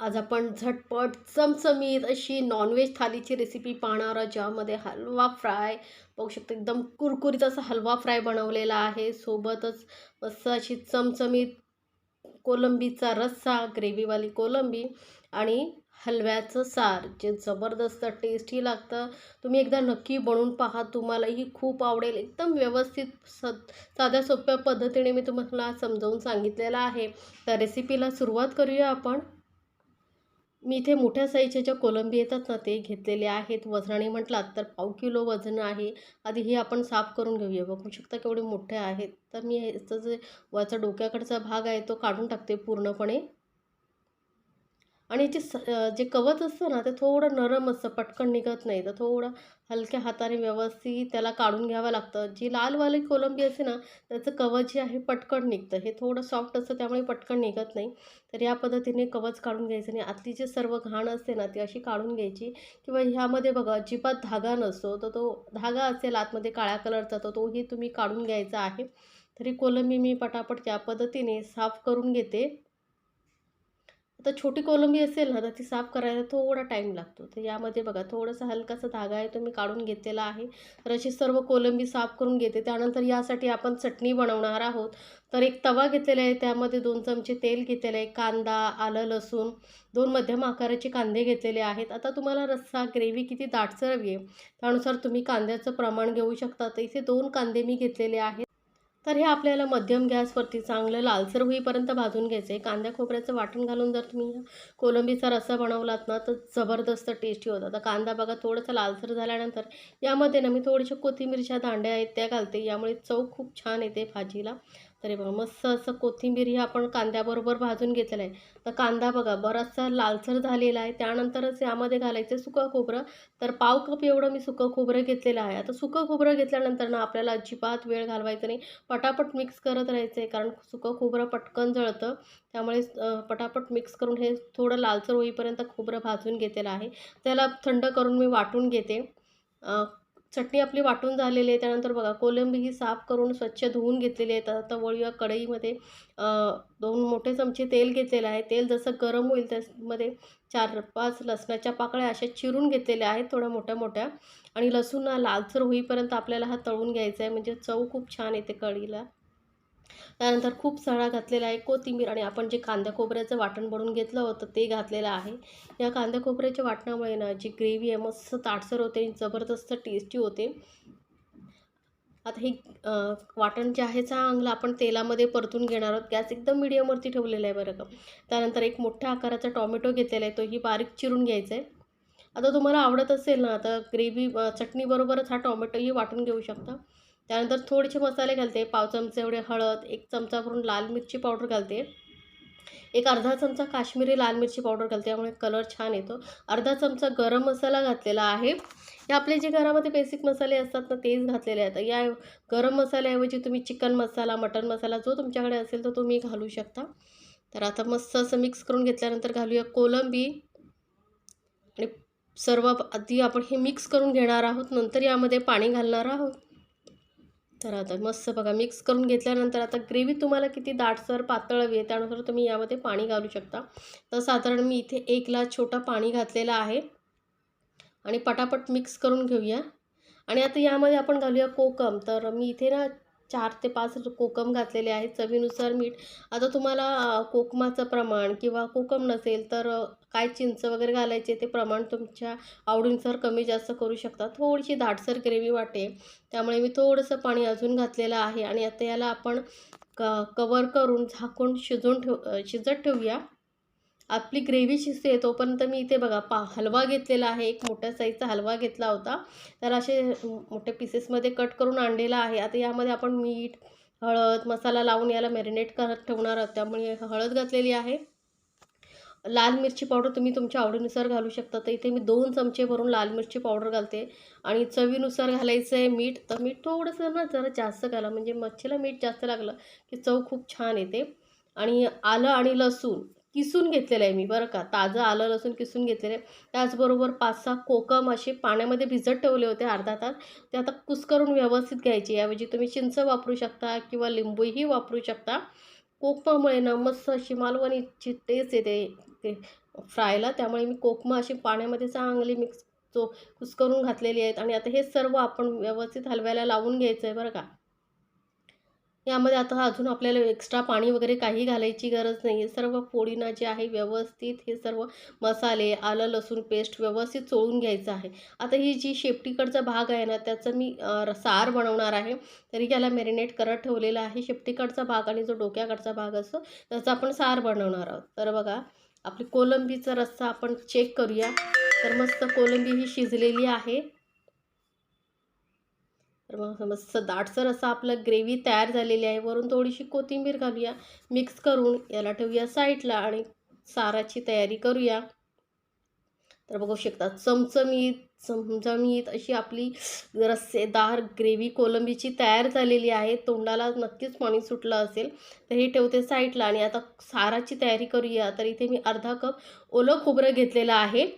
आज आपण झटपट चमचमीत अशी नॉनव्हेज थालीची रेसिपी पाहणार आहोत, ज्यामध्ये हलवा फ्राय पाहू शकतो. एकदम कुरकुरीत असा हलवा फ्राय बनवलेला आहे. सोबतच मस्त अशी चमचमीत कोलंबीचा रस्सा, ग्रेव्हीवाली कोलंबी आणि हलव्याचं सार, जे जबरदस्त टेस्टी लागतं. तुम्ही एकदा नक्की बनवून पहा, तुम्हालाही खूप आवडेल. एकदम व्यवस्थित साध्या सोप्या पद्धतीने मी तुम्हाला समजावून सांगितलेलं आहे. तर रेसिपीला सुरुवात करूया आपण. मी इथे मोठ्या साईजच्या ज्या कोलंबी येतात ना, ते घेतलेले आहेत. वजनाने म्हटलात तर पाव किलो वजन आहे. आधी हे आपण साफ करून घेऊया. बघू शकता केवढे मोठे आहेत. तर मी ह्याचं जे वरचा डोक्याकडचा भाग आहे तो काढून टाकते पूर्णपणे. आणि जे कवच असतं ना, ते थोडं नरम असतं, पटकन निघत नाही. तर थोडं हलक्या हाताने व्यवस्थित त्याला काढून घ्यावं लागतं. जी लालवाली कोलंबी असते ना, त्याचं कवच जे आहे पटकन निघतं. हे थोडं सॉफ्ट असतं, त्यामुळे पटकन निघत नाही. तर या पद्धतीने कवच काढून घ्यायचं आणि आतली जी सर्व घाण असते ना, ती अशी काढून घ्यायची. किंवा ह्यामध्ये बघा अजिबात धागा नसतो, तर तो धागा असेल आतमध्ये काळ्या कलरचा, तर तोही तुम्ही काढून घ्यायचा आहे. तरी कोलंबी मी पटापट या पद्धतीने साफ करून घेते. आता छोटी कोलंबी असेल ना, तर ती साफ करायला थोडा टाईम लागतो. तर यामध्ये बघा थोडासा हलकासा धागा आहे, तो मी काढून घेतलेला आहे. तर अशी सर्व कोलंबी साफ करून घेते. त्यानंतर यासाठी आपण चटणी बनवणार आहोत. तर एक तवा घेतलेला आहे, त्यामध्ये 2 चमचे तेल घेतलेलं आहे. कांदा, आलं, लसूण, 2 मध्यम आकाराचे कांदे घेतलेले आहेत. आता तुम्हाला रस्सा, ग्रेव्ही किती दाटसर हवी आहे, त्यानुसार तुम्ही कांद्याचं प्रमाण घेऊ शकता. तर इथे 2 कांदे मी घेतलेले आहेत. तर हे आपल्याला मध्यम गॅसवरती चांगलं लालसर होईपर्यंत भाजून घ्यायचं आहे. कांद्या खोबऱ्याचं वाटण घालून जर तुम्ही कोलंबीचा रस्सा बनवलात ना, तर जबरदस्त टेस्टी होतं. आता कांदा बघा थोडासा लालसर झाल्यानंतर यामध्ये ना मी थोड्याशा कोथिंबीरच्या दांड्या आहेत त्या घालते. यामुळे चव खूप छान येते भाजीला. तर हे बघा मस्त असं कोथिंबीर ही आपण कांद्याबरोबर भाजून घेतलेलं आहे. तर कांदा बघा बराचसा लालसर झालेला आहे. त्यानंतरच यामध्ये घालायचं सुकं खोबरं. तर पाव कप एवढं मी सुकं खोबरं घेतलेलं आहे. आता सुकं खोबरं घेतल्यानंतर ना आपल्याला अजिबात वेळ घालवायचा नाही. पटापट मिक्स करत राहायचं आहे, कारण सुकं खोबरं पटकन जळतं. त्यामुळे पटापट मिक्स करून हे थोडं लालसर होईपर्यंत खोबरं भाजून घेतलेलं आहे. त्याला थंड करून मी वाटून घेते. चटणी आपली वाटून झालेली आहे. त्यानंतर बघा कोलंबी ही साफ करून स्वच्छ धुवून घेतलेली आहे. आता तवळी कढईमध्ये 2 मोठे चमचे तेल घेतलेलं आहे. तेल जसं गरम होईल त्यामध्ये 4-5 लसणाच्या पाकळ्या अशा चिरून घेतलेल्या आहेत थोड्या मोठ्या-मोठ्या. आणि लसूण लालसर होईपर्यंत आपल्याला हा तळून घ्यायचा आहे, म्हणजे चव खूप छान येते कढीला. त्यानंतर खूप सळा घातलेला आहे कोथिंबीर आणि आपण जे कांदा खोबऱ्याचं वाटण बनवून घेतलं होतं ते घातलेलं आहे. या कांदा खोबऱ्याच्या वाटणामुळे ना जी ग्रेव्ही आहे मस्त ताटसर होते आणि जबरदस्त टेस्टी होते. आता हे वाटण जे आहे चांगलं आपण तेलामध्ये परतून घेणार आहोत. गॅस एकदम मीडियमवरती ठेवलेला आहे बरं का. त्यानंतर एक मोठ्या आकाराचा टोमॅटो घेतलेला आहे, तोही बारीक चिरून घ्यायचा आहे. आता तुम्हाला आवडत असेल ना, तर चटणीबरोबरच हा टोमॅटोही वाटून घेऊ शकता. त्यानंतर थोडेसे मसाले घालते. पाव चमचा एवढे हळद, 1 चमचा भरून लाल मिरची पावडर घालते. एक अर्धा चमचा काश्मीरी लाल मिरची पावडर घालते, त्यामुळे कलर छान येतो. अर्धा चमचा गरम मसाला घातलेला आहे. हे आपले जे घरामध्ये बेसिक मसाले असतात ना, तेच घातलेले आहेत. या गरम मसाल्याऐवजी तुम्ही चिकन मसाला, मटण मसाला जो तुमच्याकडे असेल तर तुम्ही घालू शकता. तर आता मस्त असं मिक्स करून घेतल्यानंतर घालूया कोलंबी आणि आधी आपण हे मिक्स करून घेणार आहोत. नंतर यामध्ये पाणी घालणार आहोत. तर आता मस्त बघा मिक्स करून घेतल्यानंतर आता ग्रेव्ही तुम्हाला किती दाटसर पातळ हवी आहे, त्यानुसार तुम्ही यामध्ये पाणी घालू शकता. तर साधारण मी इथे 1 ग्लास छोटा पाणी घातलेलं आहे आणि पटापट मिक्स करून घेऊया. आणि आता यामध्ये आपण घालूया कोकम. तर मी इथे ना 4 ते 5 कोकम घातलेले आहेत. चवीनुसार मीठ. आता तुम्हाला कोकमाचं प्रमाण किंवा कोकम नसेल तर काय चिंच वगैरे घालायचे ते प्रमाण तुमच्या आवडीनुसार कमी जास्त करू शकता. थोडीशी दाटसर ग्रेव्ही वाटेल, त्यामुळे मी थोडंसं पाणी अजून घातलेलं आहे आणि आता याला आपण कव्हर करून झाकून शिजत ठेवूया. आपली ग्रेव्ही शिजते तोपर्यंत मी इथे बघा हलवा घेतलेला आहे. एक मोठ्या साईजचा हलवा घेतला होता. तर असे मोठ्या पीसेसमध्ये कट करून आणलेला आहे. आता यामध्ये आपण मीठ, हळद, मसाला लावून याला मॅरिनेट करत ठेवणार आहोत. त्यामुळे हळद घातलेली आहे. लाल मिरची पावडर तुम्ही तुमच्या आवडीनुसार घालू शकता. तर इथे मी 2 चमचे भरून लाल मिरची पावडर घालते आणि चवीनुसार घालायचं आहे मीठ. तर मीठ थोडंसं ना जरा जास्त घाला, म्हणजे मच्छीला मीठ जास्त लागलं की चव खूप छान येते. आणि आलं आणि लसूण किसून घेतलेलं आहे मी बरं का. ताजं आलं लसूण किसून घेतलेलं आहे. त्याचबरोबर 5-6 कोकम असे पाण्यामध्ये भिजत ठेवले होते अर्धा तास. ते आता कुस्करून व्यवस्थित घ्यायचे. याऐवजी तुम्ही चिंच वापरू शकता किंवा लिंबूही वापरू शकता. कोकमामुळे ना मस्त अशी मालवणीची टेस्ट येते. फ्रायला, त्यामुळे मी कोकमं अशी पाण्यामध्ये चांगली कुस्करून घातलेली आहेत. आणि आता हे सर्व आपण व्यवस्थित हलवायला लावून घ्यायचं आहे बरं का. यामध्ये आता अजून आपल्याला एक्स्ट्रा पाणी वगैरे काही घालायची गरज नाही आहे. सर्व फोडींना जे आहे व्यवस्थित हे सर्व मसाले, आलं लसूण पेस्ट व्यवस्थित चोळून घ्यायचं आहे. आता ही जी शेपटीकडचा भाग आहे ना, त्याचं मी सार बनवणार आहे. तरी याला मॅरिनेट करत ठेवलेला आहे. शेपटीकडचा भाग आणि जो डोक्याकडचा भाग असतो त्याचा आपण सार बनवणार आहोत. तर बघा, आपली कोलंबीचा रस्सा आपण चेक करूया. तर मस्त कोलंबी ही शिजलेली आहे. तर मग मस्त दाटसर असा आपलं ग्रेव्ही तयार झालेली आहे. वरून थोडीशी कोथिंबीर घालूया. मिक्स करून याला ठेवूया साईडला आणि साराची तयारी करूया. तर बघू शकता, चमचमीत अशी आपली रस्सेदार ग्रेव्ही कोलंबीची तयार झालेली आहे. तोंडाला नक्कीच पाणी सुटलं असेल. तर हे ठेवते साईडला आणि आता साराची तयारी करूया. तर इथे मी अर्धा कप ओलं खोबरं घेतलेलं आहे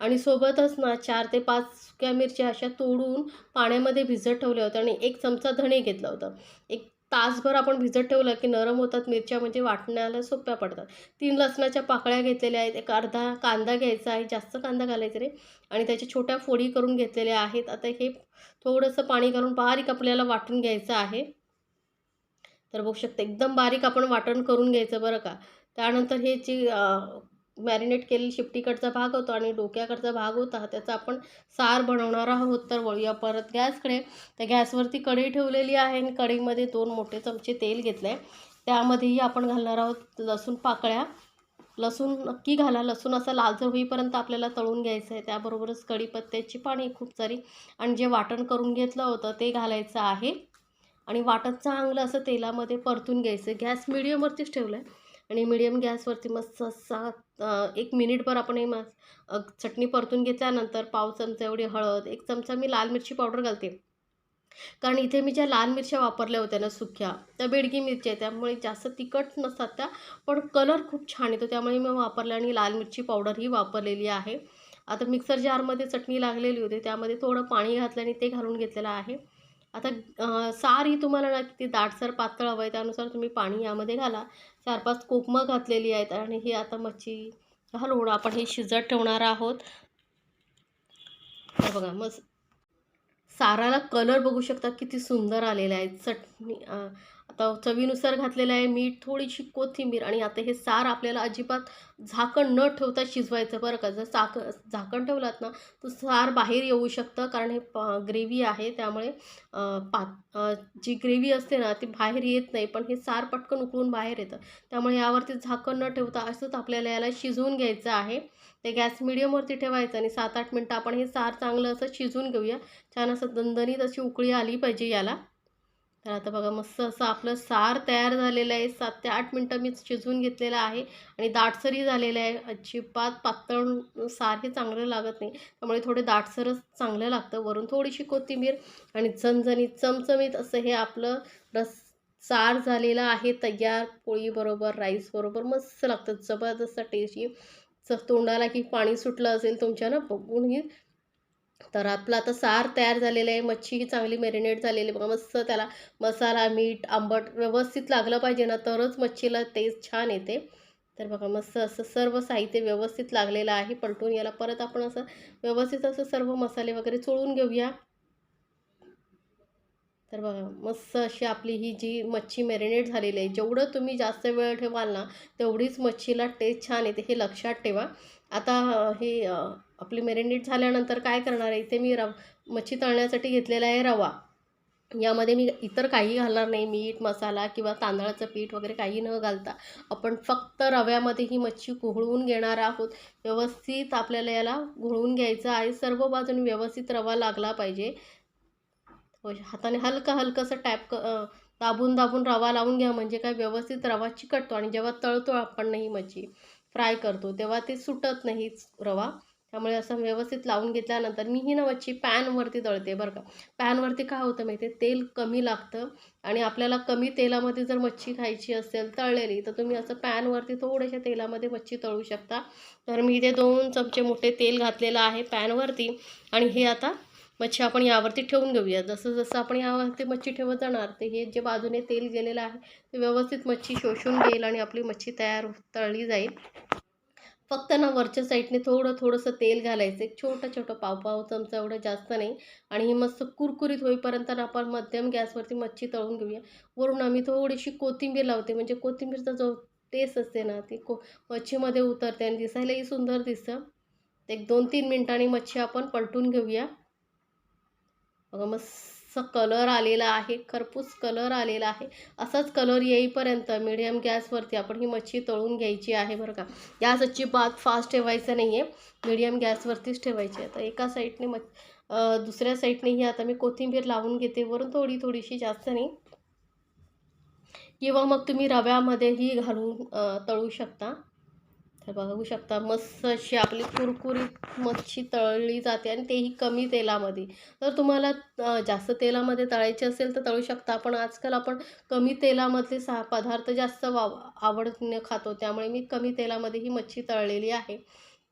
आणि सोबतच ना 4 ते 5 सुक्या मिरच्या अशा तोडून पाण्यामध्ये भिजत ठेवल्या होत्या आणि 1 चमचा धणे घेतलं होतं. एक तासभर आपण भिजत ठेवलं की नरम होतात मिरच्या, म्हणजे वाटण्याला सोप्या पडतात. 3 लसणाच्या पाकळ्या घेतलेल्या आहेत. एक अर्धा कांदा घ्यायचा आहे, जास्त कांदा घालायचा नाही, आणि त्याच्या छोट्या फोडी करून घेतलेल्या आहेत. आता हे थोडंसं पाणी घालून बारीक आपल्याला वाटून घ्यायचं आहे. तर बघू शकता, एकदम बारीक आपण वाटण करून घ्यायचं बरं का. त्यानंतर हे जे मॅरिनेट केलेली शेपटीकडचा भाग होता आणि डोक्याकडचा भाग होता त्याचा आपण सार बनवणार आहोत. तर वळूया परत गॅसकडे. तर गॅसवरती कढई ठेवलेली आहे आणि कढईमध्ये 2 मोठे चमचे तेल घेतलं आहे. त्यामध्येही आपण घालणार आहोत लसूण पाकळ्या. लसूण नक्की घाला. लसूण असा लालसर होईपर्यंत आपल्याला तळून घ्यायचं आहे. त्याबरोबरच कढीपत्त्याची पाने खूप सारी आणि जे वाटण करून घेतलं होतं ते घालायचं आहे आणि वाटण चांगलं असं तेलामध्ये परतून घ्यायचं. गॅस मिडियमवरतीच ठेवला आहे आणि मिडियम गॅसवरती मस्त असा 1 मिनिटभर आपण हे चटणी परतून घेतल्यानंतर पाव चमचा एवढी हळद, 1 चमचा मी लाल मिरची पावडर घालते. कारण इथे मी ज्या लाल मिरच्या वापरल्या होत्या ना सुक्या, त्या बेडगी मिरच्या आहेत, त्यामुळे जास्त तिखट नसतात त्या, पण कलर खूप छान येतो, त्यामुळे मी वापरल्या आणि लाल मिरची पावडरही वापरलेली आहे. आता मिक्सर जारमध्ये चटणी लागलेली होती, त्यामध्ये थोडं पाणी घातलं आणि ते घालून घेतलेलं आहे. आता सार ही तुम्हाला ना किती दाटसर पातळ हवं आहे त्यानुसार तुम्ही पाणी यामध्ये घाला. 4-5 कोकमं घातलेली आहेत आणि ही आता मच्छी घालून आपण हे शिजत ठेवणार आहोत. तर बघा, मस्त साराला कलर बघू शकता किती सुंदर आलेला आहे. चटणी आता चवीनुसार घातलेलं आहे मीठ, थोडीशी कोथिंबीर आणि आता हे सार आपल्याला अजिबात झाकण न ठेवता शिजवायचं बरं का. जर झाकण ठेवलात ना तर सार बाहेर येऊ शकतं, कारण हे ग्रेव्ही आहे त्यामुळे जी ग्रेव्ही असते ना ती बाहेर येत नाही, पण हे सार पटकन उकळून बाहेर येतं. त्यामुळे यावरती झाकण न ठेवता असंच आपल्याला याला शिजवून घ्यायचं आहे. ते गॅस मिडियमवरती ठेवायचं आणि 7-8 मिनटं आपण हे सार चांगलं असं शिजवून घेऊया. छान असं दणदणीत अशी उकळी आली पाहिजे याला. तर आता बघा, मस्त असं आपलं सार तयार झालेलं आहे. 7 ते 8 मिनटं मी शिजवून घेतलेलं आहे आणि दाटसरही झालेलं आहे. अजिबात पातळ सार हे चांगलं लागत नाही, त्यामुळे थोडे दाटसरच चांगलं लागतं. वरून थोडीशी कोथिंबीर आणि झणझणीत चमचमीत असं हे आपलं सार झालेलं आहे तयार. पोळीबरोबर, राईसबरोबर मस्त लागतं, जबरदस्त टेस्टी. तोंडाला की पाणी सुटलं असेल तुमच्या ना बघूनही. तर आपलं आता सार तयार झालेलं आहे. मच्छी ही चांगली मॅरिनेट झालेली बघा. मस्त त्याला मसाला, मीठ, आंबट व्यवस्थित लागलं पाहिजे ना, तरच मच्छीला टेस्ट छान येते. तर बघा, मस्त असं सर्व साहित्य व्यवस्थित लागलेलं आहे. पलटून याला परत आपण असं व्यवस्थित असं सर्व मसाले वगैरे चोळून घेऊया. तर बघा, मस्त अशी आपली ही जी मच्छी मॅरिनेट झालेली आहे. जेवढं तुम्ही जास्त वेळ ठेवाल ना तेवढीच मच्छीला टेस्ट छान येते, हे लक्षात ठेवा. आता हे आपली मॅरिनेट झाल्यानंतर काय करणार आहे, इथे मी मच्छी तळण्यासाठी घेतलेला आहे रवा. यामध्ये मी इतर काही घालणार नाही, मीठ, मसाला किंवा तांदळाचं पीठ वगैरे काही न घालता आपण फक्त रव्यामध्ये ही मच्छी घोळवून घेणार आहोत. व्यवस्थित आपल्याला याला घोळवून घ्यायचं आहे. सर्व बाजूने व्यवस्थित रवा लागला पाहिजे. हाताने हलकंसं दाबून दाबून रवा लावून घ्या, म्हणजे काय व्यवस्थित रवा चिकटतो आणि जेव्हा तळतो आपण ही मच्छी फ्राय करतो तेव्हा ते सुटत नाही रवा. त्यामुळे असं व्यवस्थित लावून घेतल्यानंतर मी ही ना मच्छी पॅनवरती तळते बरं का. पॅनवरती काय होतं माहिती आहे, तेल कमी लागतं आणि आपल्याला कमी तेलामध्ये जर मच्छी खायची असेल तळलेली, तर तुम्ही असं पॅनवरती थोड्याशा तेलामध्ये मच्छी तळू शकता. तर मी इथे 2 चमचे मोठे तेल घातलेलं आहे पॅनवरती आणि हे आता मच्छी आपण यावरती ठेवून घेऊया. जसं जसं आपण यावरती मच्छी ठेवत जाणार ते हे जे बाजूने तेल गेलेलं आहे ते व्यवस्थित मच्छी शोषून घेईल आणि आपली मच्छी तळली जाईल. फक्त ना वरच्या साईडने थोडंसं तेल घालायचं. एक छोटं पाव चमचा एवढं, जास्त नाही. आणि ही मस्त कुरकुरीत होईपर्यंत ना आपण मध्यम गॅसवरती मच्छी तळून घेऊया. वरून आम्ही थोडीशी कोथिंबीर लावते, म्हणजे कोथिंबीरचा जो टेस्ट असते ना ती मच्छीमध्ये उतरते आणि दिसायलाही सुंदर दिसतं. एक 2-3 मिनिटांनी मच्छी आपण पलटून घेऊया. बघा मस्त कलर आलेला आहे, खरपूस कलर आलेला आहे. असाच कलर येईपर्यंत मीडियम गॅसवरती आपण ही मच्छी तळून घ्यायची आहे बरं का. गॅस अजिबात फास्ट ठेवायचा नाही आहे, मीडियम गॅसवरतीच ठेवायची आहे. तर एका साईडने दुसऱ्या साईडनेही आता मी कोथिंबीर लावून घेते, वरून थोडीशी, जास्त नाही. किंवा मग तुम्ही रव्यामध्येही घालून तळू शकता. तर बघू शकता मस्त अशी आपली कुरकुरीत मच्छी तळली जाते आणि तेही कमी तेलामध्ये. तर तुम्हाला जास्त तेलामध्ये तळायची असेल तर तळू शकता. पण आजकाल आपण कमी तेलामधले पदार्थ जास्त आवडीने खातो, त्यामुळे मी कमी तेलामध्ये ही मच्छी तळलेली आहे.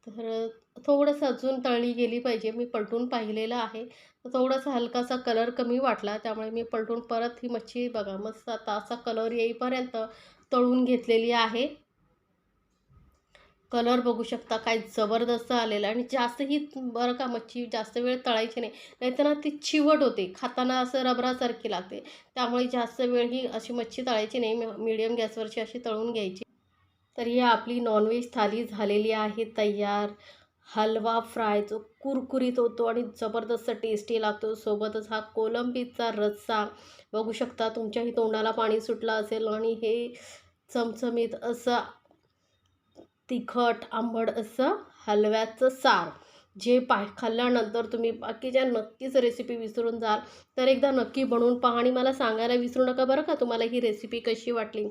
तर थोडंसं अजून तळली गेली पाहिजे. मी पलटून पाहिलेलं आहे. तर थोडासा हलकासा कलर कमी वाटला, त्यामुळे मी पलटून परत ही मच्छी बघा मस्त आता असा कलर येईपर्यंत तळून घेतलेली आहे. कलर बघू शकता काय जबरदस्त आलेला आहे. आणि जास्त ही बरं का मच्छी जास्त वेळ तळायची नाही, नाहीतर ना ती चिवट होते, खाताना असं रबरासारखी लागते. त्यामुळे जास्त वेळ ही अशी मच्छी तळायची नाही, मीडियम गॅसवरची अशी तळून घ्यायची. तर ही आपली नॉनव्हेज थाली झालेली आहे तयार. हलवा फ्राय जो कुरकुरीत होतो आणि जबरदस्त टेस्टी लागतो. सोबतच हा कोलंबीचा रस्सा बघू शकता, तुमच्याही तोंडाला पाणी सुटलं असेल. आणि हे चमचमीत असं तिखट आंबट असं हलव्याचं सार, जे खाल्ल्यानंतर तुम्ही बाकीच्या नक्कीच रेसिपी विसरून जाल. तर एकदा नक्की बनवून पहा आणि मला सांगायला विसरू नका बरं का, तुम्हाला ही रेसिपी कशी वाटली.